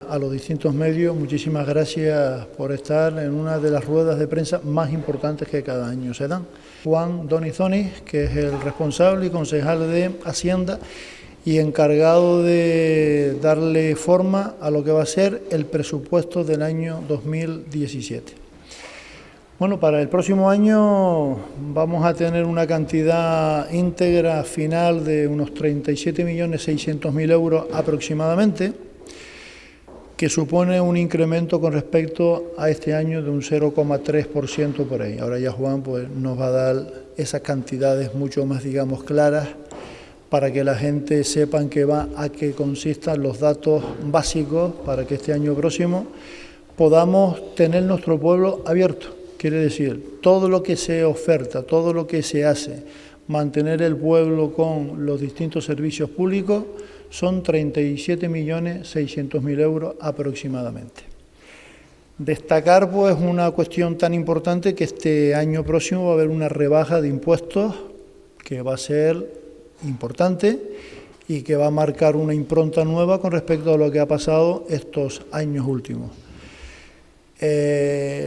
A los distintos medios, muchísimas gracias por estar en una de las ruedas de prensa más importantes que cada año se dan. Juan Donizoni, que es el responsable y concejal de Hacienda y encargado de darle forma a lo que va a ser el presupuesto del año 2017. Bueno, para el próximo año vamos a tener una cantidad íntegra final de unos 37.600.000 euros aproximadamente, que supone un incremento con respecto a este año de un 0,3% por ahí. Ahora ya Juan pues, nos va a dar esas cantidades mucho más, digamos, claras para que la gente sepa en qué va, a qué consistan los datos básicos para que este año próximo podamos tener nuestro pueblo abierto. Quiere decir, todo lo que se oferta, todo lo que se hace, mantener el pueblo con los distintos servicios públicos, son 37.600.000 euros aproximadamente. Destacar pues una cuestión tan importante que este año próximo va a haber una rebaja de impuestos que va a ser importante y que va a marcar una impronta nueva con respecto a lo que ha pasado estos años últimos.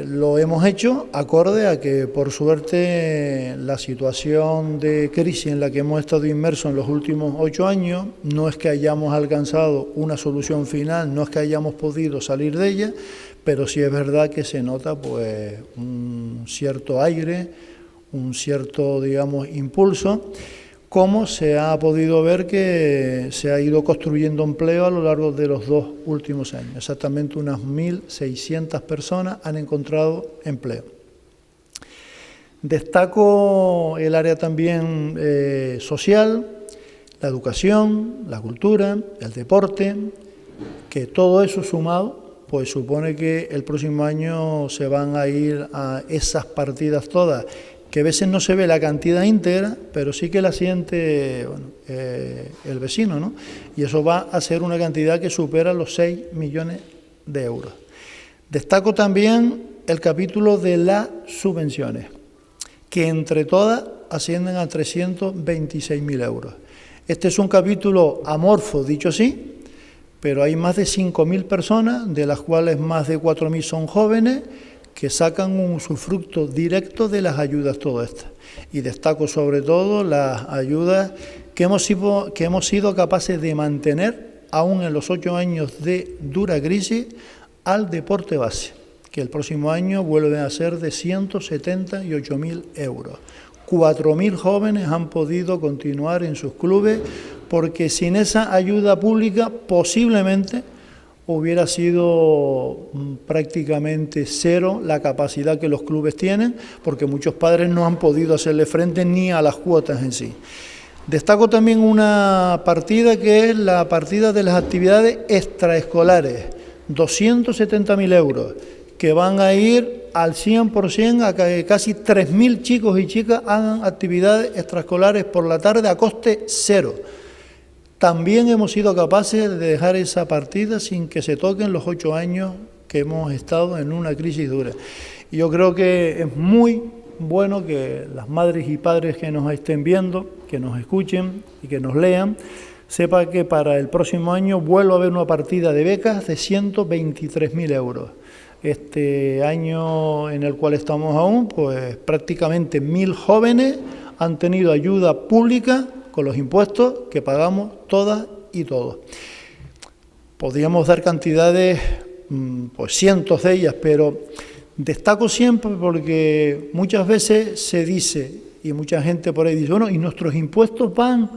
Lo hemos hecho acorde a que, por suerte, la situación de crisis en la que hemos estado inmersos en los últimos 8 años, no es que hayamos alcanzado una solución final, no es que hayamos podido salir de ella, pero sí es verdad que se nota pues un cierto aire, un cierto, digamos, impulso, como se ha podido ver que se ha ido construyendo empleo a lo largo de los 2 últimos años. Exactamente unas 1.600 personas han encontrado empleo. Destaco el área también social, la educación, la cultura, el deporte, que todo eso sumado pues supone que el próximo año se van a ir a esas partidas todas, que a veces no se ve la cantidad íntegra, pero sí que la siente el vecino, ¿no? Y eso va a ser una cantidad que supera los 6 millones de euros. Destaco también el capítulo de las subvenciones, que entre todas ascienden a 326.000 euros. Este es un capítulo amorfo, dicho así, pero hay más de 5.000 personas, de las cuales más de 4.000 son jóvenes, que sacan un usufructo directo de las ayudas todas estas. Y destaco sobre todo las ayudas que hemos sido capaces de mantener, aún en los 8 años de dura crisis, al deporte base, que el próximo año vuelve a ser de 178.000 euros. 4.000 jóvenes han podido continuar en sus clubes, porque sin esa ayuda pública posiblemente hubiera sido prácticamente cero la capacidad que los clubes tienen, porque muchos padres no han podido hacerle frente ni a las cuotas en sí. Destaco también una partida que es la partida de las actividades extraescolares, 270.000 euros, que van a ir al 100% a que casi 3.000 chicos y chicas hagan actividades extraescolares por la tarde a coste cero. También hemos sido capaces de dejar esa partida sin que se toquen los 8 años que hemos estado en una crisis dura. Y yo creo que es muy bueno que las madres y padres que nos estén viendo, que nos escuchen y que nos lean, sepan que para el próximo año vuelve a haber una partida de becas de 123.000 euros. Este año en el cual estamos aún, pues prácticamente 1.000 jóvenes han tenido ayuda pública con los impuestos que pagamos todas y todos. Podríamos dar cantidades, pues cientos de ellas, pero destaco siempre porque muchas veces se dice, y mucha gente por ahí dice, bueno, y nuestros impuestos van,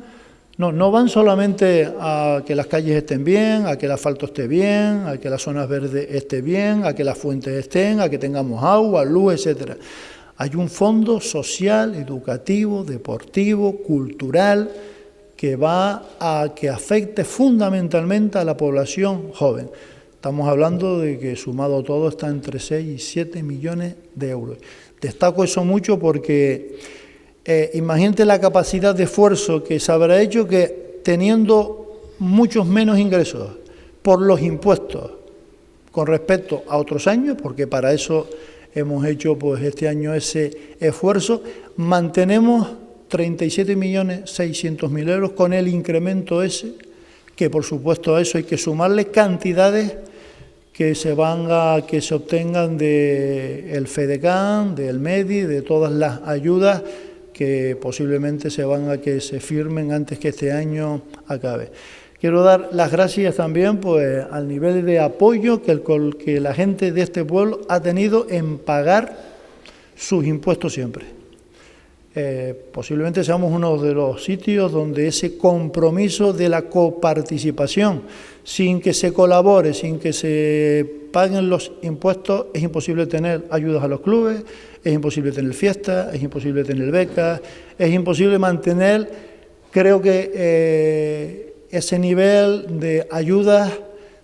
no van solamente a que las calles estén bien, a que el asfalto esté bien, a que las zonas verdes estén bien, a que las fuentes estén, a que tengamos agua, luz, etcétera. Hay un fondo social, educativo, deportivo, cultural, que va a que afecte fundamentalmente a la población joven. Estamos hablando de que sumado todo está entre 6 y 7 millones de euros. Destaco eso mucho porque imagínate la capacidad de esfuerzo que se habrá hecho que teniendo muchos menos ingresos por los impuestos con respecto a otros años, porque para eso hemos hecho pues este año ese esfuerzo, mantenemos 37.600.000 euros con el incremento ese, que por supuesto a eso hay que sumarle cantidades que se obtengan del FEDECAN, del MEDI, de todas las ayudas que posiblemente que se firmen antes que este año acabe. Quiero dar las gracias también pues, al nivel de apoyo que la gente de este pueblo ha tenido en pagar sus impuestos siempre. Posiblemente seamos uno de los sitios donde ese compromiso de la coparticipación, sin que se colabore, sin que se paguen los impuestos, es imposible tener ayudas a los clubes, es imposible tener fiestas, es imposible tener becas, es imposible mantener, creo que ese nivel de ayudas,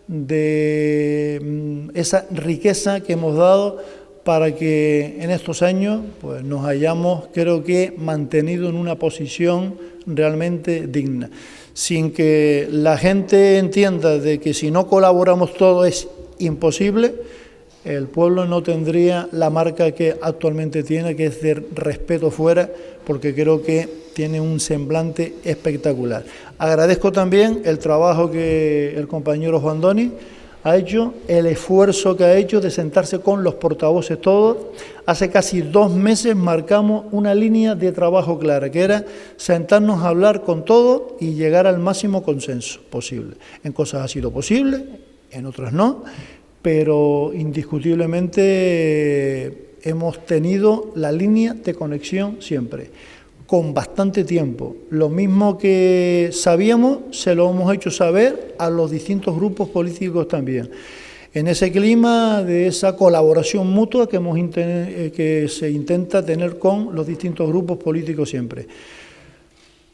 de esa riqueza que hemos dado para que en estos años pues, nos hayamos, creo que, mantenido en una posición realmente digna. Sin que la gente entienda de que si no colaboramos todo es imposible, el pueblo no tendría la marca que actualmente tiene, que es de respeto fuera, porque creo que tiene un semblante espectacular. Agradezco también el trabajo que el compañero Juan Doni ha hecho, el esfuerzo que ha hecho de sentarse con los portavoces todos. Hace casi 2 meses marcamos una línea de trabajo clara, que era sentarnos a hablar con todos y llegar al máximo consenso posible. En cosas ha sido posible, en otras no, pero indiscutiblemente hemos tenido la línea de conexión siempre, con bastante tiempo. Lo mismo que sabíamos, se lo hemos hecho saber a los distintos grupos políticos también. En ese clima de esa colaboración mutua que se intenta tener con los distintos grupos políticos siempre.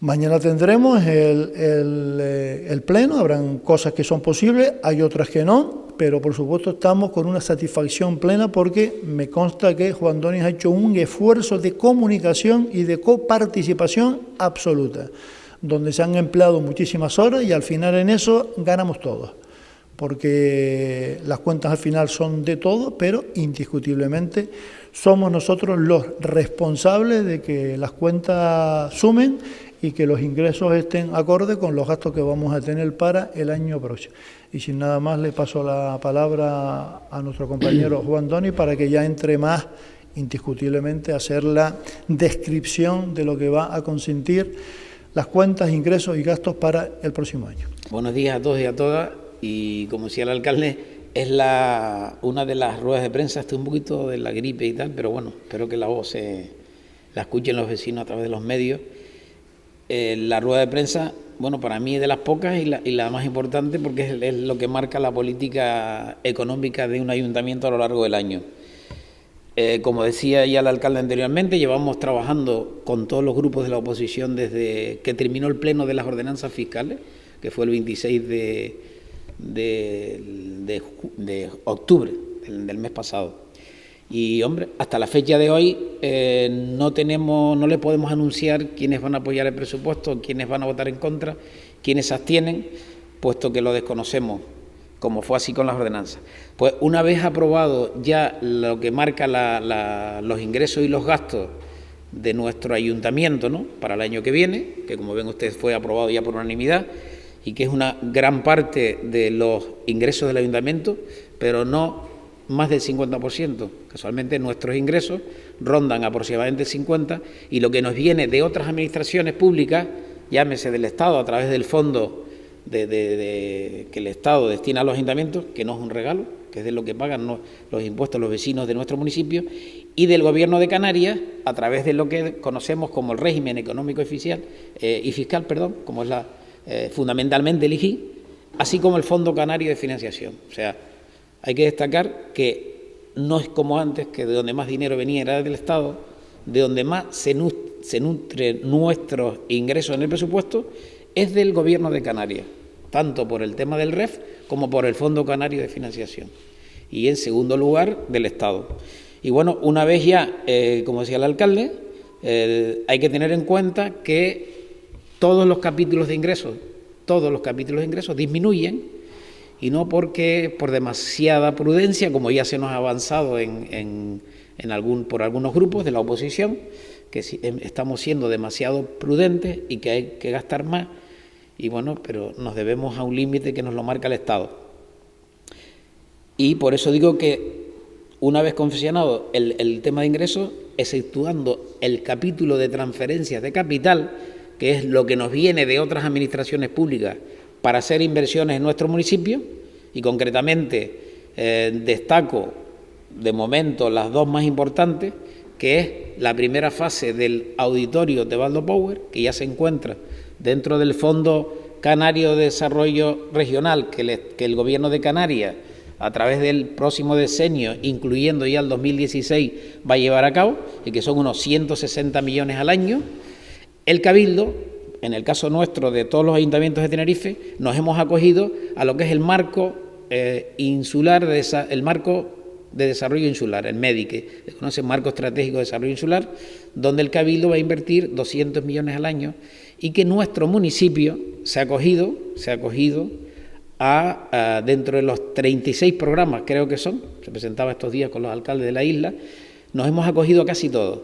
Mañana tendremos el pleno, habrán cosas que son posibles, hay otras que no, pero por supuesto estamos con una satisfacción plena porque me consta que Juan Doni ha hecho un esfuerzo de comunicación y de coparticipación absoluta, donde se han empleado muchísimas horas y al final en eso ganamos todos, porque las cuentas al final son de todos, pero indiscutiblemente somos nosotros los responsables de que las cuentas sumen y que los ingresos estén acorde con los gastos que vamos a tener para el año próximo. Y sin nada más le paso la palabra a nuestro compañero Juan Doni para que ya entre más indiscutiblemente a hacer la descripción de lo que va a consentir las cuentas, ingresos y gastos para el próximo año. Buenos días a todos y a todas, y como decía el alcalde, es una de las ruedas de prensa, estoy un poquito de la gripe y tal, pero bueno, espero que la voz la escuchen los vecinos a través de los medios. La rueda de prensa, bueno, para mí es de las pocas y la más importante porque es lo que marca la política económica de un ayuntamiento a lo largo del año. Como decía ya el alcalde anteriormente, llevamos trabajando con todos los grupos de la oposición desde que terminó el pleno de las ordenanzas fiscales, que fue el 26 de octubre del mes pasado. Y, hombre, hasta la fecha de hoy no le podemos anunciar quiénes van a apoyar el presupuesto, quiénes van a votar en contra, quiénes se abstienen, puesto que lo desconocemos, como fue así con las ordenanzas. Pues una vez aprobado ya lo que marca los ingresos y los gastos de nuestro ayuntamiento, ¿no?, para el año que viene, que como ven ustedes fue aprobado ya por unanimidad, y que es una gran parte de los ingresos del ayuntamiento, pero no más del 50%. Casualmente nuestros ingresos rondan aproximadamente el 50%, y lo que nos viene de otras administraciones públicas, llámese del Estado a través del fondo que el Estado destina a los ayuntamientos, que no es un regalo, que es de lo que pagan los impuestos los vecinos de nuestro municipio, y del Gobierno de Canarias a través de lo que conocemos como el régimen económico y fiscal, como es fundamentalmente el IGI, así como el Fondo Canario de Financiación. O sea, hay que destacar que no es como antes, que de donde más dinero venía era del Estado, de donde más se nutre nuestros ingresos en el presupuesto es del Gobierno de Canarias, tanto por el tema del REF como por el Fondo Canario de Financiación, y en segundo lugar del Estado. Y bueno, una vez ya, como decía el alcalde, hay que tener en cuenta que todos los capítulos de ingresos disminuyen, y no porque por demasiada prudencia, como ya se nos ha avanzado por algunos grupos de la oposición, que estamos siendo demasiado prudentes y que hay que gastar más, y bueno, pero nos debemos a un límite que nos lo marca el Estado. Y por eso digo que una vez confeccionado el tema de ingresos, exceptuando el capítulo de transferencias de capital, que es lo que nos viene de otras administraciones públicas para hacer inversiones en nuestro municipio, y concretamente destaco de momento las dos más importantes, que es la primera fase del auditorio Tebaldo Power, que ya se encuentra dentro del Fondo Canario de Desarrollo Regional, que el Gobierno de Canarias, a través del próximo decenio, incluyendo ya el 2016, va a llevar a cabo, y que son unos 160 millones al año. El Cabildo, en el caso nuestro de todos los ayuntamientos de Tenerife, nos hemos acogido a lo que es el marco insular, el marco de desarrollo insular, el MEDI, se conoce Marco Estratégico de Desarrollo Insular, donde el Cabildo va a invertir 200 millones al año, y que nuestro municipio se ha acogido a dentro de los 36 programas, creo que son, se presentaba estos días con los alcaldes de la isla, nos hemos acogido a casi todos.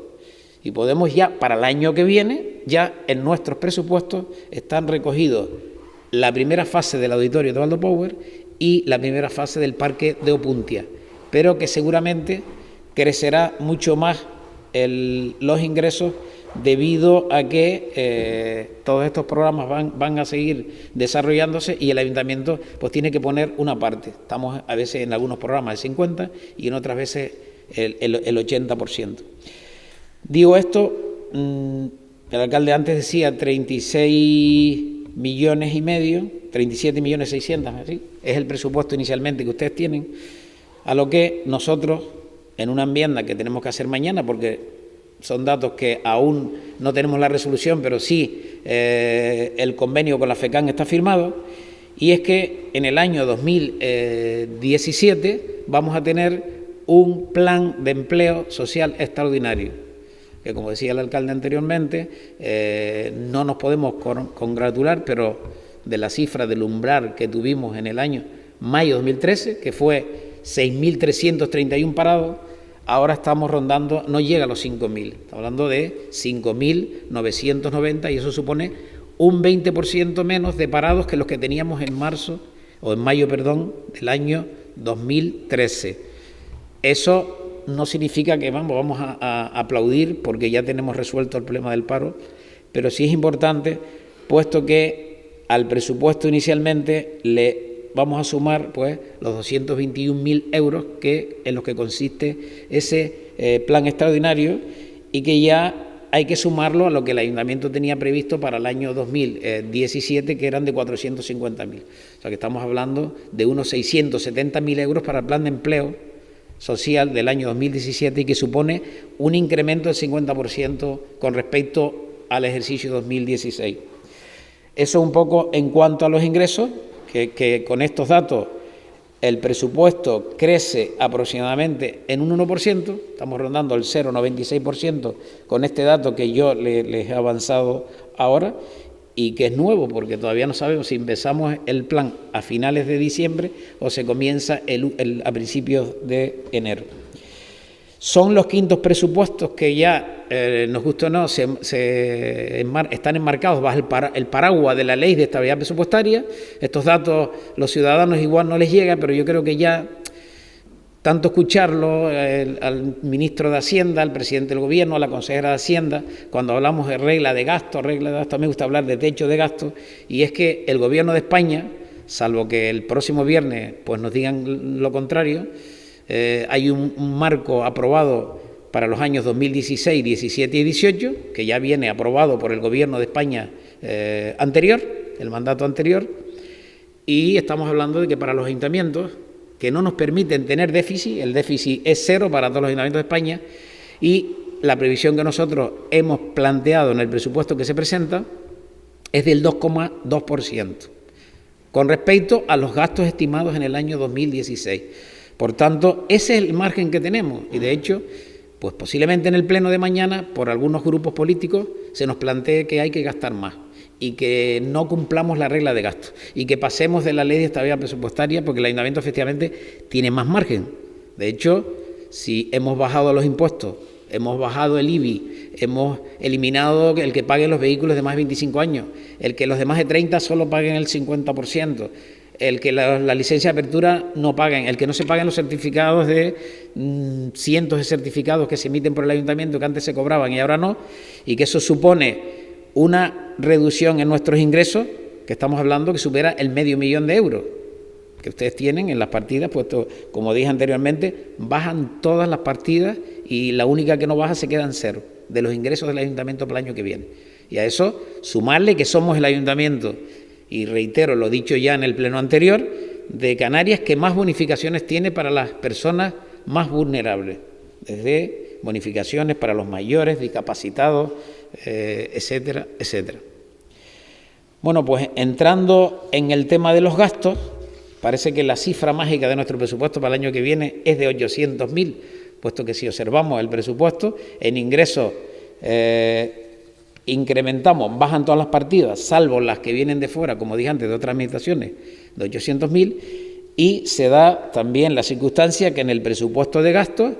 Y podemos ya, para el año que viene, ya en nuestros presupuestos están recogidos la primera fase del auditorio de Tebaldo Power y la primera fase del parque de Opuntia, pero que seguramente crecerá mucho más los ingresos debido a que todos estos programas van a seguir desarrollándose y el ayuntamiento pues tiene que poner una parte. Estamos a veces en algunos programas el 50% y en otras veces el 80%. Digo esto, el alcalde antes decía 36,5 millones, 37,600,000, ¿sí? Es el presupuesto inicialmente que ustedes tienen, a lo que nosotros, en una enmienda que tenemos que hacer mañana, porque son datos que aún no tenemos la resolución, pero sí el convenio con la FECAN está firmado, y es que en el año 2017 vamos a tener un plan de empleo social extraordinario, que como decía el alcalde anteriormente, no nos podemos congratular, pero de la cifra del umbral que tuvimos en el año mayo 2013, que fue 6.331 parados, ahora estamos rondando, no llega a los 5.000, estamos hablando de 5.990, y eso supone un 20% menos de parados que los que teníamos en mayo, del año 2013. Eso no significa que vamos a aplaudir porque ya tenemos resuelto el problema del paro, pero sí es importante, puesto que al presupuesto inicialmente le vamos a sumar pues los 221.000 euros en los que consiste ese plan extraordinario, y que ya hay que sumarlo a lo que el ayuntamiento tenía previsto para el año 2017, que eran de 450.000. O sea que estamos hablando de unos 670.000 euros para el plan de empleo social del año 2017, y que supone un incremento del 50% con respecto al ejercicio 2016. Eso un poco en cuanto a los ingresos, que con estos datos el presupuesto crece aproximadamente en un 1%, estamos rondando el 0,96% con este dato que yo les he avanzado ahora, y que es nuevo porque todavía no sabemos si empezamos el plan a finales de diciembre o se comienza a principios de enero. Son los quintos presupuestos que ya, nos guste o no, están enmarcados bajo el paraguas de la Ley de Estabilidad Presupuestaria. Estos datos los ciudadanos igual no les llegan, pero yo creo que ya, tanto escucharlo al ministro de Hacienda, al presidente del Gobierno, a la consejera de Hacienda, cuando hablamos de regla de gasto, me gusta hablar de techo de gasto, y es que el Gobierno de España, salvo que el próximo viernes pues nos digan lo contrario, hay un marco aprobado para los años 2016, 17 y 18, que ya viene aprobado por el Gobierno de España anterior, el mandato anterior, y estamos hablando de que para los ayuntamientos que no nos permiten tener déficit, el déficit es cero para todos los ayuntamientos de España, y la previsión que nosotros hemos planteado en el presupuesto que se presenta es del 2,2%, con respecto a los gastos estimados en el año 2016. Por tanto, ese es el margen que tenemos, y de hecho, pues posiblemente en el pleno de mañana, por algunos grupos políticos, se nos plantee que hay que gastar más y que no cumplamos la regla de gasto y que pasemos de la Ley de Estabilidad Presupuestaria, porque el ayuntamiento efectivamente tiene más margen. De hecho, si hemos bajado los impuestos, hemos bajado el IBI, hemos eliminado el que paguen los vehículos de más de 25 años, el que los de más de 30 solo paguen el 50%, el que la licencia de apertura no paguen, el que no se paguen los certificados de cientos de certificados que se emiten por el ayuntamiento que antes se cobraban y ahora no, y que eso supone una reducción en nuestros ingresos, que estamos hablando que supera el $500.000 de euros que ustedes tienen en las partidas, puesto, como dije anteriormente, bajan todas las partidas y la única que no baja se queda en cero de los ingresos del ayuntamiento para el año que viene. Y a eso sumarle que somos el ayuntamiento, y reitero lo dicho ya en el pleno anterior, de Canarias que más bonificaciones tiene para las personas más vulnerables, desde bonificaciones para los mayores, discapacitados, etcétera, etcétera. Bueno, pues entrando en el tema de los gastos, parece que la cifra mágica de nuestro presupuesto para el año que viene es de 800.000, puesto que si observamos el presupuesto, en ingresos incrementamos, bajan todas las partidas, salvo las que vienen de fuera, como dije antes, de otras administraciones, de 800.000, y se da también la circunstancia que en el presupuesto de gastos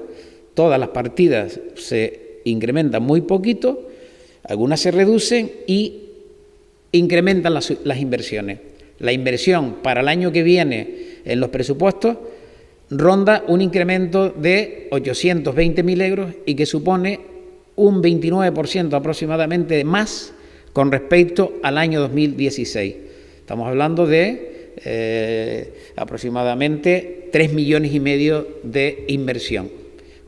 todas las partidas se incrementan muy poquito, algunas se reducen y incrementan las inversiones. La inversión para el año que viene en los presupuestos ronda un incremento de 820.000 euros y que supone un 29% aproximadamente más con respecto al año 2016. Estamos hablando de aproximadamente 3,5 millones de inversión,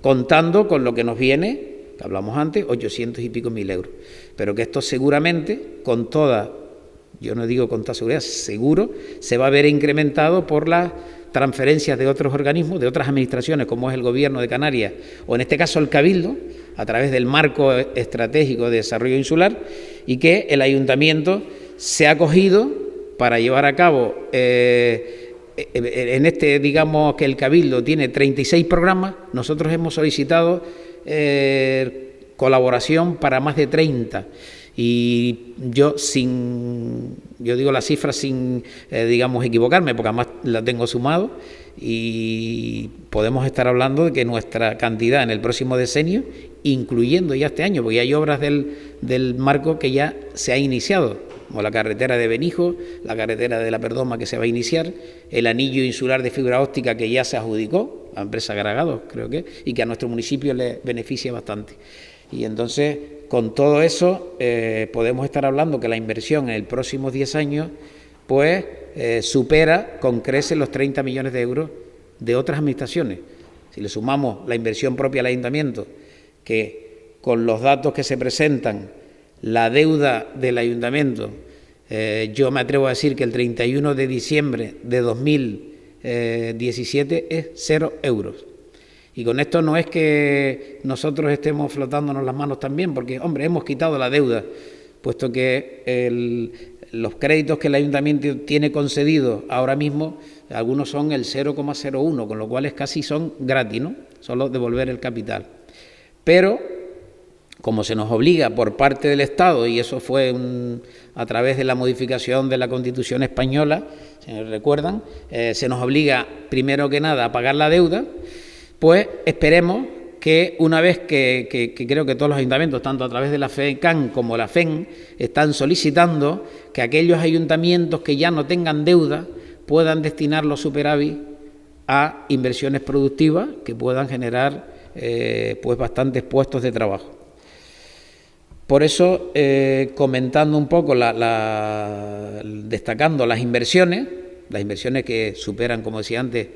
contando con lo que nos viene, que hablamos antes, 800 y pico mil euros. Pero que esto seguramente, con toda, yo no digo con toda seguridad, seguro, se va a ver incrementado por las transferencias de otros organismos, de otras administraciones, como es el Gobierno de Canarias, o en este caso el Cabildo, a través del Marco Estratégico de Desarrollo Insular, y que el Ayuntamiento se ha acogido para llevar a cabo, en este, digamos que el Cabildo tiene 36 programas, nosotros hemos solicitado colaboración para más de 30. Y yo digo la cifra sin, digamos, equivocarme, porque además la tengo sumado, y podemos estar hablando de que nuestra cantidad en el próximo decenio, incluyendo ya este año, porque ya hay obras del marco que ya se ha iniciado, como la carretera de Benijo, la carretera de la Perdoma que se va a iniciar, el anillo insular de fibra óptica que ya se adjudicó a empresa Garagados, creo que, y que a nuestro municipio le beneficia bastante. Y entonces, con todo eso, podemos estar hablando que la inversión en el próximos 10 años, pues, supera con creces los 30 millones de euros de otras administraciones. Si le sumamos la inversión propia al ayuntamiento, que con los datos que se presentan, la deuda del ayuntamiento, yo me atrevo a decir que el 31 de diciembre de 2017 es 0 euros. Y con esto no es que nosotros estemos frotándonos las manos también, porque, hombre, hemos quitado la deuda, puesto que los créditos que el ayuntamiento tiene concedidos ahora mismo, algunos son el 0,01, con lo cual casi son gratis, ¿no? Solo devolver el capital. Pero, como se nos obliga por parte del Estado, y eso fue a través de la modificación de la Constitución española, si recuerdan, se nos obliga primero que nada a pagar la deuda. Pues esperemos que una vez que creo que todos los ayuntamientos, tanto a través de la FECAN como la FEN, están solicitando que aquellos ayuntamientos que ya no tengan deuda puedan destinar los superávit a inversiones productivas que puedan generar pues bastantes puestos de trabajo. Por eso, comentando un poco, destacando las inversiones que superan, como decía antes,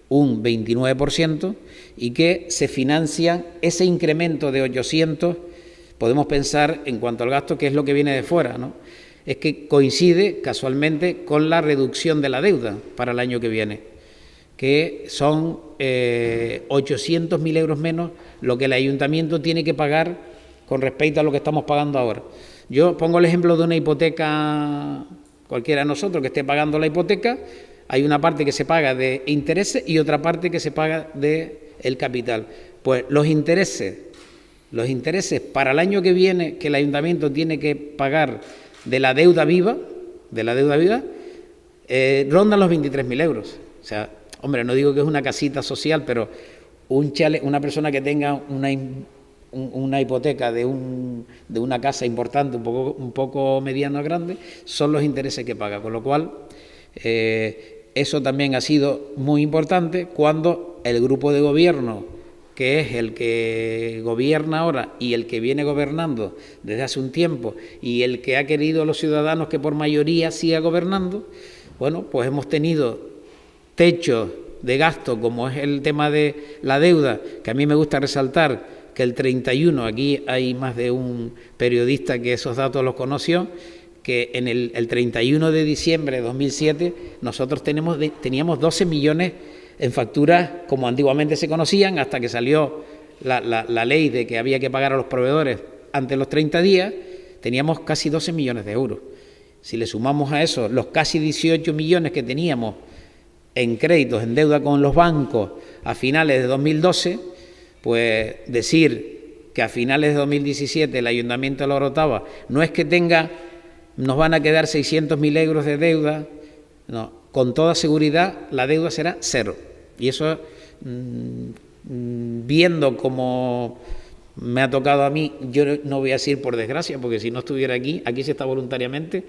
un 29%, y que se financian ese incremento de 800, podemos pensar en cuanto al gasto, que es lo que viene de fuera, ¿no? Es que coincide casualmente con la reducción de la deuda para el año que viene, que son 800.000 euros menos lo que el ayuntamiento tiene que pagar con respecto a lo que estamos pagando ahora. Yo pongo el ejemplo de una hipoteca, cualquiera de nosotros que esté pagando la hipoteca. Hay una parte que se paga de intereses y otra parte que se paga de el capital. Pues los intereses para el año que viene que el ayuntamiento tiene que pagar de la deuda viva, rondan los 23.000 euros. O sea, hombre, no digo que es una casita social, pero una persona que tenga una hipoteca de una casa importante, un poco mediano o grande, son los intereses que paga. Con lo cual, eso también ha sido muy importante cuando el grupo de gobierno, que es el que gobierna ahora y el que viene gobernando desde hace un tiempo y el que ha querido a los ciudadanos que por mayoría siga gobernando, bueno, pues hemos tenido techos de gasto, como es el tema de la deuda, que a mí me gusta resaltar que el 31, aquí hay más de un periodista que esos datos los conoció, que en el 31 de diciembre de 2007 nosotros teníamos 12 millones en facturas como antiguamente se conocían, hasta que salió la ley de que había que pagar a los proveedores antes de los 30 días, teníamos casi 12 millones de euros. Si le sumamos a eso los casi 18 millones que teníamos en créditos, en deuda con los bancos a finales de 2012, pues decir que a finales de 2017 el Ayuntamiento de La Orotava no es que nos van a quedar 600.000 euros de deuda, no, con toda seguridad la deuda será cero. Y eso, viendo como me ha tocado a mí, yo no voy a decir por desgracia, porque si no estuviera aquí se está voluntariamente,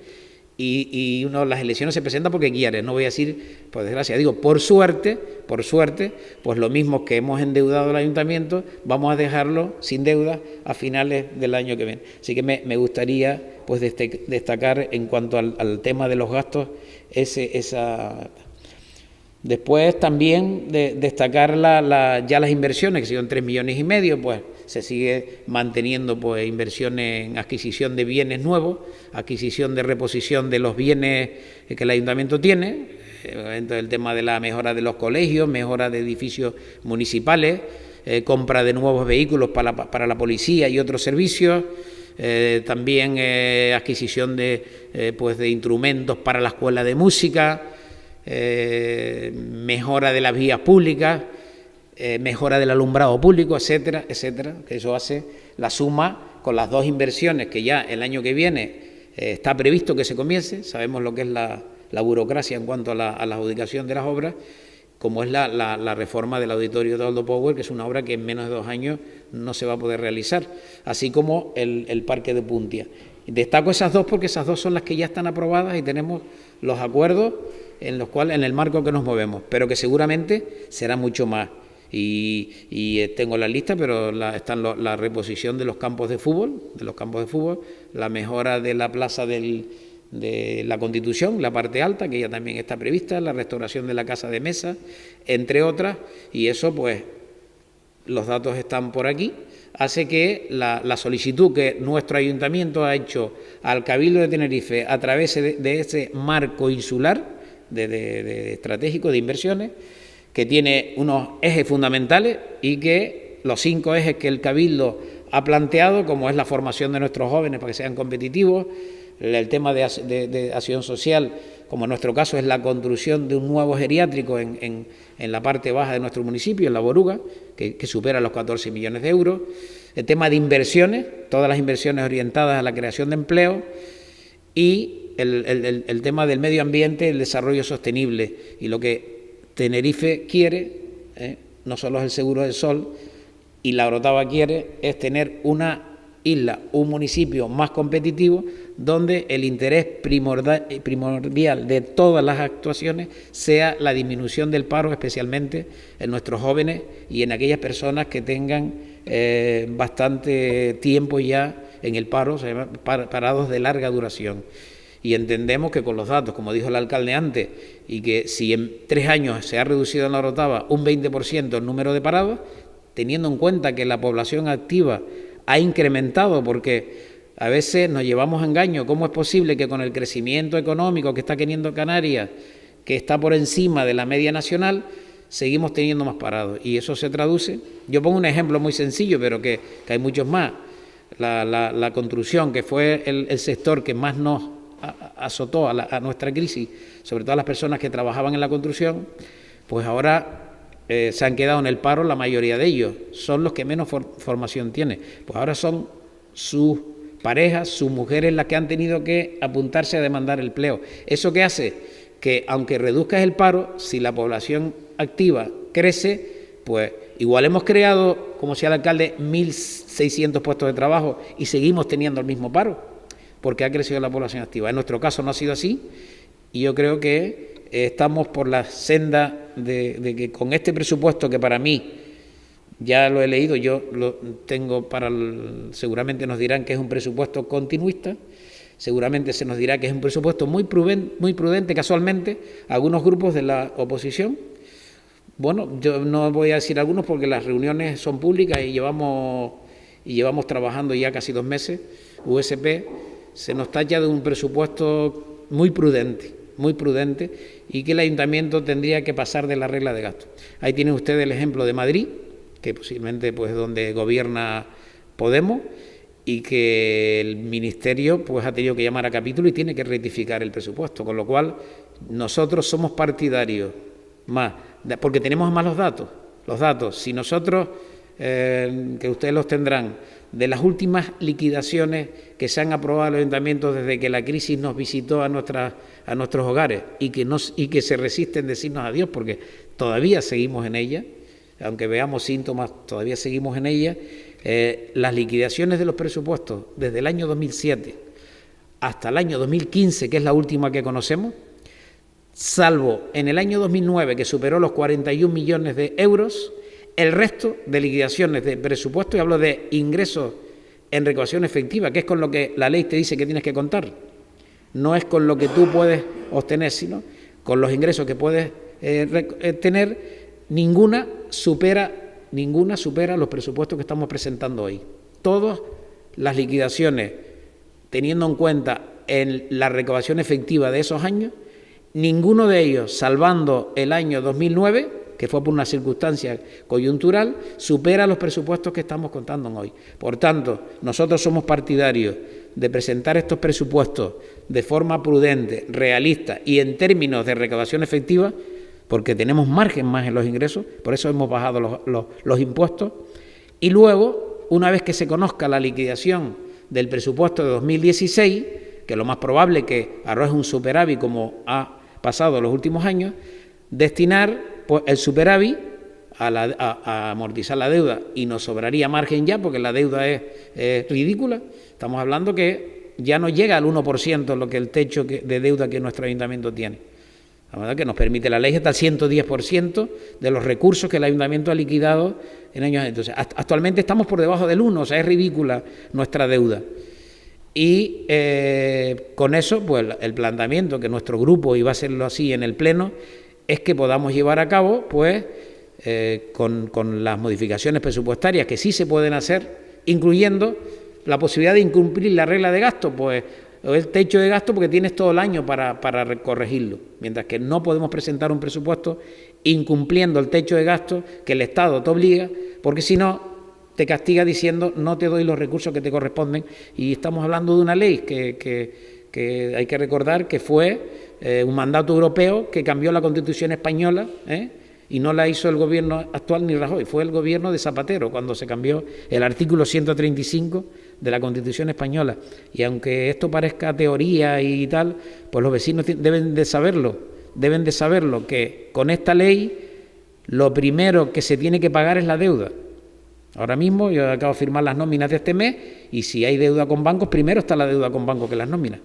y uno las elecciones se presenta porque quiere, no voy a decir por desgracia, digo por suerte, pues lo mismo que hemos endeudado al ayuntamiento, vamos a dejarlo sin deuda a finales del año que viene. Así que me gustaría pues destacar en cuanto al tema de los gastos esa. Después también destacar ya las inversiones, que son 3,5 millones, pues se sigue manteniendo pues inversiones en adquisición de bienes nuevos, adquisición de reposición de los bienes que el ayuntamiento tiene, entonces el tema de la mejora de los colegios, mejora de edificios municipales, compra de nuevos vehículos para la policía y otros servicios, también adquisición de instrumentos para la escuela de música, mejora de las vías públicas, mejora del alumbrado público, etcétera, etcétera, que eso hace la suma con las dos inversiones que ya el año que viene está previsto que se comience. Sabemos lo que es la burocracia en cuanto a la adjudicación de las obras, como es la reforma del auditorio de Aldo Power, que es una obra que en menos de 2 años no se va a poder realizar, así como el parque de Puntia. Destaco esas dos porque esas dos son las que ya están aprobadas y tenemos los acuerdos en los cuales, en el marco que nos movemos, pero que seguramente será mucho más. Y tengo la lista, pero están la reposición de los campos de fútbol, la mejora de la plaza de la Constitución, la parte alta, que ya también está prevista, la restauración de la casa de mesa, entre otras, y eso pues los datos están por aquí. Hace que la solicitud que nuestro ayuntamiento ha hecho al Cabildo de Tenerife a través de ese marco insular de estratégico de inversiones, que tiene unos ejes fundamentales y que los 5 ejes que el Cabildo ha planteado, como es la formación de nuestros jóvenes para que sean competitivos, el tema de acción social, como en nuestro caso es la construcción de un nuevo geriátrico en la parte baja de nuestro municipio, en La Boruga, que supera los 14 millones de euros, el tema de inversiones, todas las inversiones orientadas a la creación de empleo, y el tema del medio ambiente, el desarrollo sostenible, y lo que Tenerife quiere, no solo es el Seguro del Sol, y La Orotava quiere, es tener una isla, un municipio más competitivo, donde el interés primordial de todas las actuaciones sea la disminución del paro, especialmente en nuestros jóvenes y en aquellas personas que tengan bastante tiempo ya en el paro, o sea, parados de larga duración. Y entendemos que con los datos, como dijo el alcalde antes, y que si en 3 años se ha reducido en La Orotava un 20% el número de parados, teniendo en cuenta que la población activa ha incrementado, porque a veces nos llevamos a engaño, ¿cómo es posible que con el crecimiento económico que está teniendo Canarias, que está por encima de la media nacional, seguimos teniendo más parados? Y eso se traduce, yo pongo un ejemplo muy sencillo, pero que hay muchos más. La construcción, que fue el sector que más nos azotó a nuestra crisis, sobre todo a las personas que trabajaban en la construcción, pues ahora se han quedado en el paro. La mayoría de ellos son los que menos formación tienen, pues ahora son sus parejas, sus mujeres las que han tenido que apuntarse a demandar el empleo. ¿Eso qué hace? Que aunque reduzcas el paro, si la población activa crece, pues igual hemos creado, como decía el alcalde, 1.600 puestos de trabajo y seguimos teniendo el mismo paro, porque ha crecido la población activa. En nuestro caso no ha sido así, y yo creo que estamos por la senda de que con este presupuesto, que para mí, ya lo he leído, yo lo tengo seguramente nos dirán que es un presupuesto continuista, seguramente se nos dirá que es un presupuesto muy prudente, casualmente, algunos grupos de la oposición. Bueno, yo no voy a decir algunos porque las reuniones son públicas y llevamos trabajando ya casi 2 meses. USP se nos talla de un presupuesto muy prudente y que el ayuntamiento tendría que pasar de la regla de gasto. Ahí tienen ustedes el ejemplo de Madrid, que posiblemente pues donde gobierna Podemos, y que el Ministerio pues ha tenido que llamar a capítulo y tiene que rectificar el presupuesto, con lo cual nosotros somos partidarios porque tenemos más los datos. Si nosotros, que ustedes los tendrán, de las últimas liquidaciones que se han aprobado en los ayuntamientos desde que la crisis nos visitó a nuestros hogares y que se resisten a decirnos adiós porque todavía seguimos en ella, aunque veamos síntomas, todavía seguimos en ella. Las liquidaciones de los presupuestos desde el año 2007 hasta el año 2015, que es la última que conocemos, salvo en el año 2009, que superó los 41 millones de euros, el resto de liquidaciones de presupuesto, y hablo de ingresos en recaudación efectiva, que es con lo que la ley te dice que tienes que contar, no es con lo que tú puedes obtener, sino con los ingresos que puedes tener, ninguna supera los presupuestos que estamos presentando hoy. Todas las liquidaciones, teniendo en cuenta la recaudación efectiva de esos años, ninguno de ellos, salvando el año 2009, que fue por una circunstancia coyuntural, supera los presupuestos que estamos contando hoy. Por tanto, nosotros somos partidarios de presentar estos presupuestos de forma prudente, realista y en términos de recaudación efectiva, porque tenemos margen más en los ingresos, por eso hemos bajado los impuestos, y luego, una vez que se conozca la liquidación del presupuesto de 2016, que lo más probable es que arroje un superávit como ha pasado en los últimos años, destinar pues, el superávit a amortizar la deuda, y nos sobraría margen ya, porque la deuda es ridícula. Estamos hablando que ya no llega al 1% lo que el techo de deuda que nuestro ayuntamiento tiene. La verdad que nos permite la ley hasta el 110% de los recursos que el ayuntamiento ha liquidado en años. Entonces, actualmente estamos por debajo del 1%, o sea, es ridícula nuestra deuda. Y con eso, pues el planteamiento que nuestro grupo, y va a serlo así en el Pleno, es que podamos llevar a cabo, pues, con las modificaciones presupuestarias que sí se pueden hacer, incluyendo la posibilidad de incumplir la regla de gasto, pues, o el techo de gasto, porque tienes todo el año para corregirlo, mientras que no podemos presentar un presupuesto incumpliendo el techo de gasto que el Estado te obliga, porque si no te castiga diciendo no te doy los recursos que te corresponden. Y estamos hablando de una ley que hay que recordar que fue un mandato europeo que cambió la Constitución española, y no la hizo el gobierno actual ni Rajoy, fue el gobierno de Zapatero cuando se cambió el artículo 135 de la Constitución española. Y aunque esto parezca teoría y tal, pues los vecinos deben de saberlo, que con esta ley lo primero que se tiene que pagar es la deuda. Ahora mismo yo acabo de firmar las nóminas de este mes, y si hay deuda con bancos, primero está la deuda con bancos que las nóminas.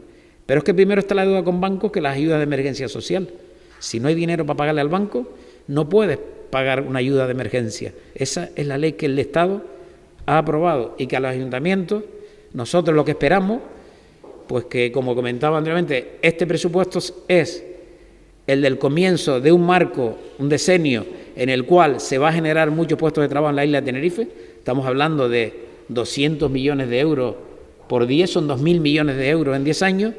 Pero es que primero está la deuda con bancos que las ayudas de emergencia social. Si no hay dinero para pagarle al banco, no puedes pagar una ayuda de emergencia. Esa es la ley que el Estado ha aprobado, y que a los ayuntamientos, nosotros lo que esperamos, pues que, como comentaba anteriormente, este presupuesto es el del comienzo de un marco, un decenio, en el cual se va a generar muchos puestos de trabajo en la isla de Tenerife. Estamos hablando de 200 millones de euros por 10, son 2.000 millones de euros en 10 años,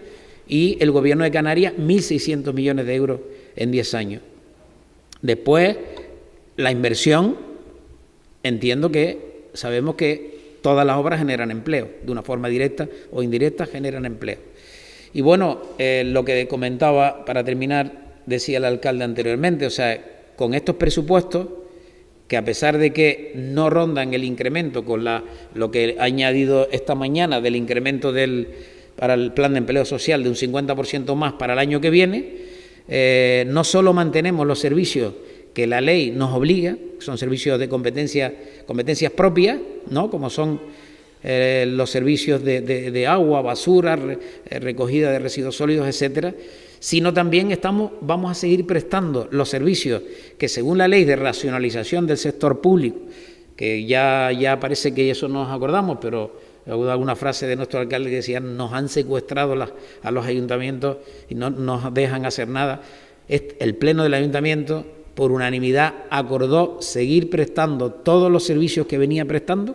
y el Gobierno de Canarias 1.600 millones de euros en 10 años. Después, la inversión, entiendo que sabemos que todas las obras generan empleo, de una forma directa o indirecta generan empleo. Y bueno, lo que comentaba para terminar, decía el alcalde anteriormente, o sea, con estos presupuestos, que a pesar de que no rondan el incremento con lo que ha añadido esta mañana del incremento para el plan de empleo social de un 50% más para el año que viene, no solo mantenemos los servicios que la ley nos obliga, que son servicios de competencias propias, ¿no?, como son los servicios de agua, basura, recogida de residuos sólidos, etcétera, sino también vamos a seguir prestando los servicios que según la ley de racionalización del sector público, que ya parece que eso nos acordamos, pero hubo alguna frase de nuestro alcalde que decía: nos han secuestrado a los ayuntamientos y no nos dejan hacer nada. El Pleno del Ayuntamiento, por unanimidad, acordó seguir prestando todos los servicios que venía prestando,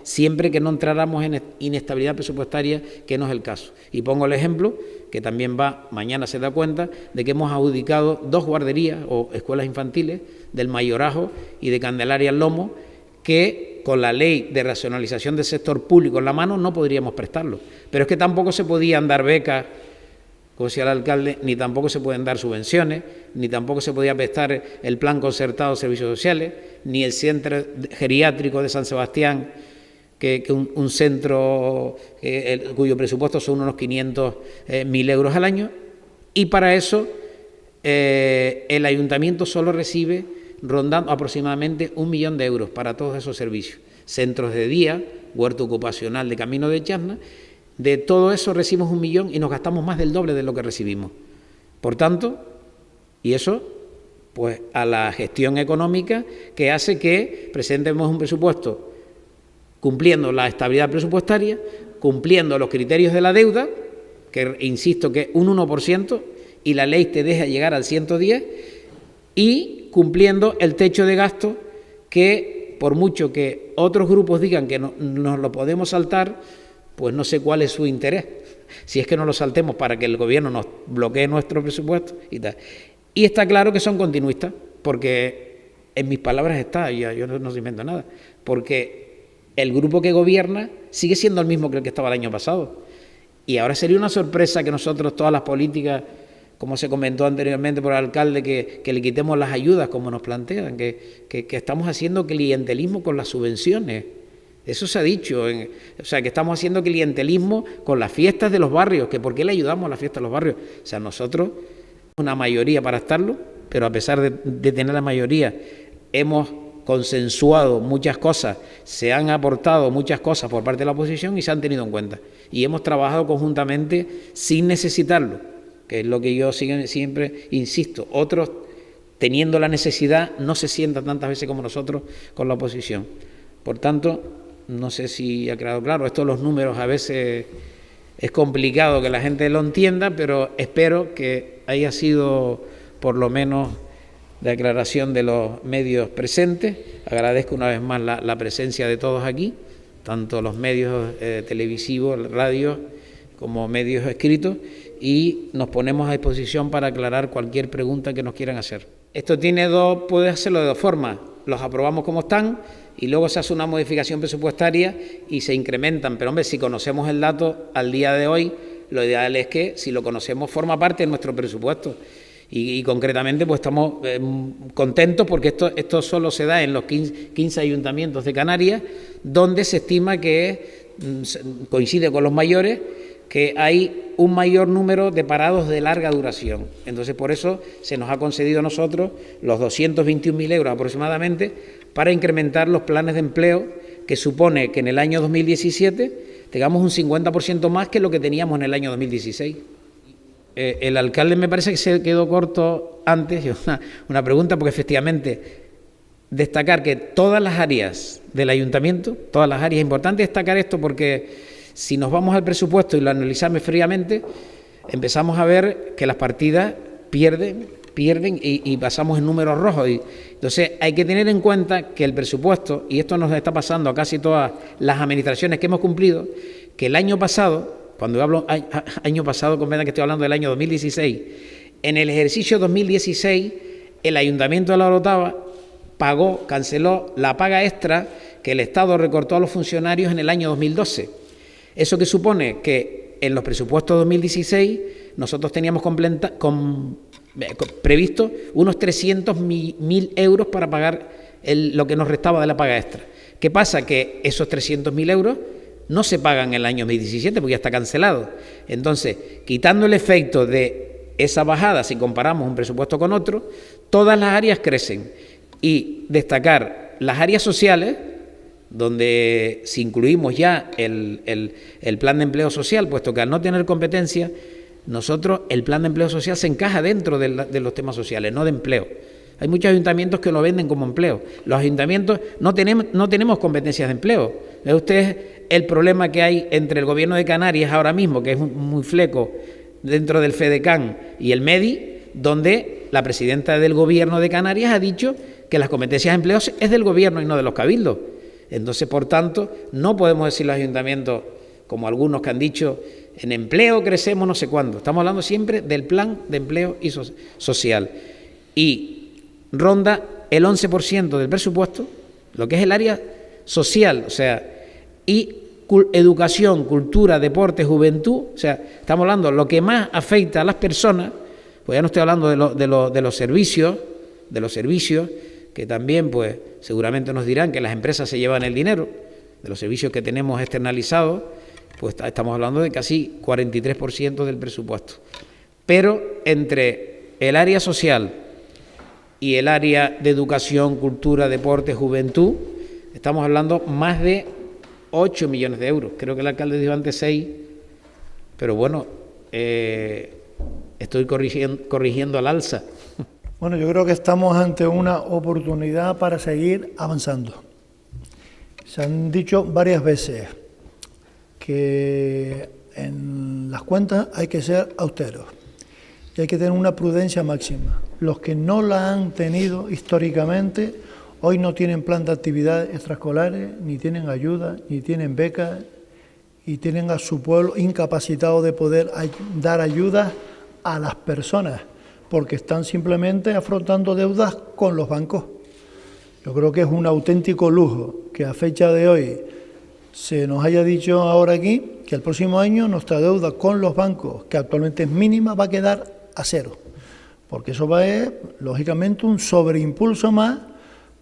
siempre que no entráramos en inestabilidad presupuestaria, que no es el caso. Y pongo el ejemplo, que también mañana se da cuenta, de que hemos adjudicado 2 guarderías o escuelas infantiles del Mayorazgo y de Candelaria Lomo, que con la ley de racionalización del sector público en la mano no podríamos prestarlo. Pero es que tampoco se podían dar becas, como decía el alcalde, ni tampoco se pueden dar subvenciones, ni tampoco se podía prestar el plan concertado de servicios sociales, ni el centro geriátrico de San Sebastián, que un centro cuyo presupuesto son unos 500.000 euros al año, y para eso el ayuntamiento solo recibe rondando aproximadamente 1 millón de euros para todos esos servicios. Centros de día, huerto ocupacional de Camino de Chasna. De todo eso recibimos 1 millón y nos gastamos más del doble de lo que recibimos. Por tanto, y eso, pues a la gestión económica que hace que presentemos un presupuesto cumpliendo la estabilidad presupuestaria, cumpliendo los criterios de la deuda, que insisto que es un 1%, y la ley te deja llegar al 110%, y cumpliendo el techo de gasto que, por mucho que otros grupos digan que nos lo podemos saltar, pues no sé cuál es su interés, si es que no lo saltemos para que el gobierno nos bloquee nuestro presupuesto y tal. Y está claro que son continuistas, porque en mis palabras está, yo no se invento nada, porque el grupo que gobierna sigue siendo el mismo que el que estaba el año pasado. Y ahora sería una sorpresa que nosotros todas las políticas, como se comentó anteriormente por el alcalde, que le quitemos las ayudas, como nos plantean, que estamos haciendo clientelismo con las subvenciones. Eso se ha dicho, o sea, que estamos haciendo clientelismo con las fiestas de los barrios, que ¿por qué le ayudamos a las fiestas de los barrios? O sea, nosotros, una mayoría para estarlo, pero a pesar de tener la mayoría, hemos consensuado muchas cosas, se han aportado muchas cosas por parte de la oposición y se han tenido en cuenta. Y hemos trabajado conjuntamente sin necesitarlo, que es lo que yo siempre insisto. Otros, teniendo la necesidad, no se sientan tantas veces como nosotros con la oposición. Por tanto, no sé si ha quedado claro. Esto de los números a veces es complicado que la gente lo entienda, pero espero que haya sido por lo menos de aclaración de los medios presentes. Agradezco una vez más la presencia de todos aquí, tanto los medios televisivos, radio, como medios escritos, y nos ponemos a disposición para aclarar cualquier pregunta que nos quieran hacer. Esto puede hacerlo de 2 formas. Los aprobamos como están y luego se hace una modificación presupuestaria y se incrementan. Pero, hombre, si conocemos el dato al día de hoy, lo ideal es que, si lo conocemos, forma parte de nuestro presupuesto. Y concretamente, pues estamos contentos porque esto solo se da en los 15 ayuntamientos de Canarias, donde se estima que coincide con los mayores, que hay un mayor número de parados de larga duración. Entonces, por eso se nos ha concedido a nosotros los 221.000 euros aproximadamente para incrementar los planes de empleo, que supone que en el año 2017 tengamos un 50% más que lo que teníamos en el año 2016. El alcalde me parece que se quedó corto antes, una pregunta, porque efectivamente destacar que todas las áreas del ayuntamiento, todas las áreas, es importante destacar esto porque si nos vamos al presupuesto y lo analizamos fríamente, empezamos a ver que las partidas pierden y pasamos en números rojos. Entonces hay que tener en cuenta que el presupuesto, y esto nos está pasando a casi todas las administraciones que hemos cumplido, que el año pasado, cuando hablo año pasado, comprenda que estoy hablando del año 2016, en el ejercicio 2016 el Ayuntamiento de La Orotava canceló la paga extra que el Estado recortó a los funcionarios en el año 2012. Eso que supone que en los presupuestos 2016 nosotros teníamos previsto unos 300.000 euros para pagar lo que nos restaba de la paga extra. ¿Qué pasa? Que esos 300.000 euros no se pagan en el año 2017 porque ya está cancelado. Entonces, quitando el efecto de esa bajada, si comparamos un presupuesto con otro, todas las áreas crecen. Y destacar las áreas sociales, donde si incluimos ya el plan de empleo social, puesto que al no tener competencia nosotros, el plan de empleo social se encaja dentro de los temas sociales, no de empleo. Hay muchos ayuntamientos que lo venden como empleo. Los ayuntamientos no tenemos competencias de empleo. ¿Ve usted el problema que hay entre el Gobierno de Canarias ahora mismo, que es muy fleco dentro del FEDECAN, y el MEDI, donde la presidenta del Gobierno de Canarias ha dicho que las competencias de empleo es del Gobierno y no de los cabildos? Entonces, por tanto, no podemos decir los ayuntamientos, como algunos que han dicho, en empleo crecemos no sé cuándo. Estamos hablando siempre del plan de empleo y social. Y ronda el 11% del presupuesto, lo que es el área social, o sea, y educación, cultura, deporte, juventud, o sea, estamos hablando de lo que más afecta a las personas, pues ya no estoy hablando de los servicios, que también, pues, seguramente nos dirán que las empresas se llevan el dinero, de los servicios que tenemos externalizados, pues estamos hablando de casi 43% del presupuesto. Pero entre el área social y el área de educación, cultura, deporte, juventud, estamos hablando más de 8 millones de euros. Creo que el alcalde dijo antes 6, pero bueno, estoy corrigiendo al alza. Bueno, yo creo que estamos ante una oportunidad para seguir avanzando. Se han dicho varias veces que en las cuentas hay que ser austeros y hay que tener una prudencia máxima. Los que no la han tenido históricamente hoy no tienen plan de actividades extraescolares, ni tienen ayuda, ni tienen becas, y tienen a su pueblo incapacitado de poder dar ayuda a las personas, porque están simplemente afrontando deudas con los bancos. Yo creo que es un auténtico lujo que a fecha de hoy se nos haya dicho ahora aquí que el próximo año nuestra deuda con los bancos, que actualmente es mínima, va a quedar a cero, porque eso va a ser, lógicamente, un sobreimpulso más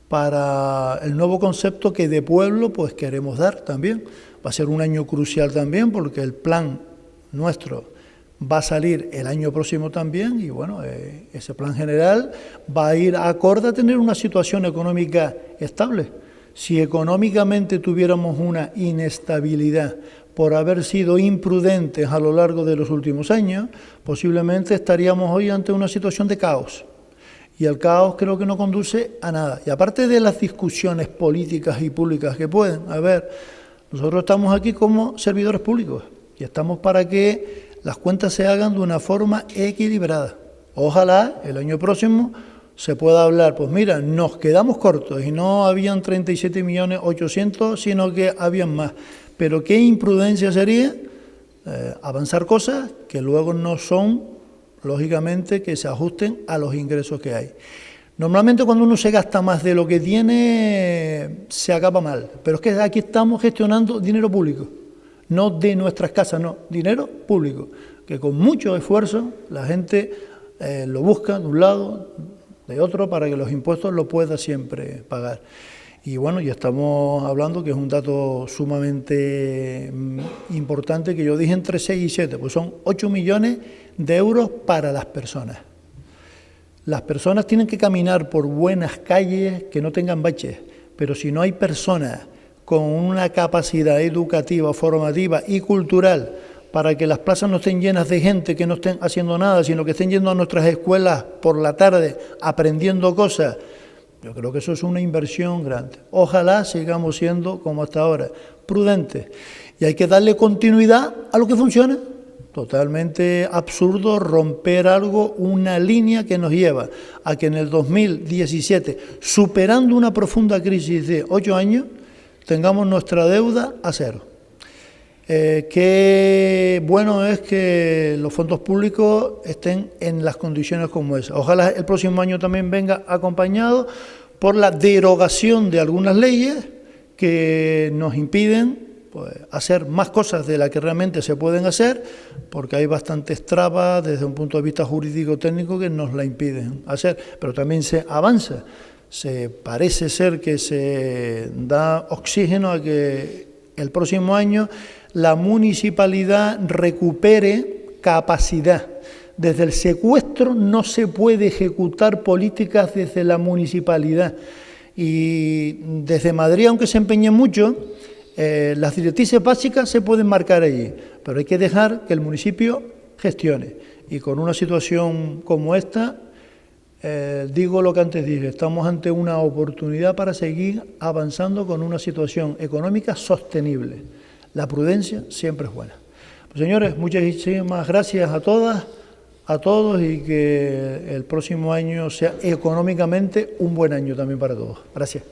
para el nuevo concepto que de pueblo pues queremos dar también. Va a ser un año crucial también, porque el plan nuestro va a salir el año próximo también, y bueno, ese plan general va a ir acorde a tener una situación económica estable. Si económicamente tuviéramos una inestabilidad por haber sido imprudentes a lo largo de los últimos años, posiblemente estaríamos hoy ante una situación de caos. Y el caos creo que no conduce a nada. Y aparte de las discusiones políticas y públicas que pueden haber, nosotros estamos aquí como servidores públicos y estamos para que las cuentas se hagan de una forma equilibrada. Ojalá el año próximo se pueda hablar, pues mira, nos quedamos cortos y no habían 37.800.000, sino que habían más. Pero qué imprudencia sería avanzar cosas que luego no son, lógicamente, que se ajusten a los ingresos que hay. Normalmente cuando uno se gasta más de lo que tiene, se acaba mal. Pero es que aquí estamos gestionando dinero público, no de nuestras casas, no, dinero público, que con mucho esfuerzo la gente lo busca de un lado, de otro, para que los impuestos lo pueda siempre pagar. Y bueno, ya estamos hablando que es un dato sumamente importante, que yo dije entre 6 y 7, pues son 8 millones de euros para las personas. Las personas tienen que caminar por buenas calles que no tengan baches, pero si no hay personas con una capacidad educativa, formativa y cultural para que las plazas no estén llenas de gente que no estén haciendo nada, sino que estén yendo a nuestras escuelas por la tarde aprendiendo cosas, yo creo que eso es una inversión grande. Ojalá sigamos siendo, como hasta ahora, prudentes. Y hay que darle continuidad a lo que funciona. Totalmente absurdo romper algo, una línea que nos lleva a que en el 2017, superando una profunda crisis de 8 años, tengamos nuestra deuda a cero. Qué bueno es que los fondos públicos estén en las condiciones como esas. Ojalá el próximo año también venga acompañado por la derogación de algunas leyes que nos impiden pues hacer más cosas de las que realmente se pueden hacer, porque hay bastantes trabas desde un punto de vista jurídico-técnico que nos la impiden hacer, pero también se avanza. Parece ser que se da oxígeno a que el próximo año la municipalidad recupere capacidad. Desde el secuestro no se puede ejecutar políticas desde la municipalidad. Y desde Madrid, aunque se empeñe mucho, las directrices básicas se pueden marcar allí, pero hay que dejar que el municipio gestiones. Y con una situación como esta, digo lo que antes dije, estamos ante una oportunidad para seguir avanzando con una situación económica sostenible. La prudencia siempre es buena. Pues, señores, muchísimas gracias a todas, a todos, y que el próximo año sea económicamente un buen año también para todos. Gracias.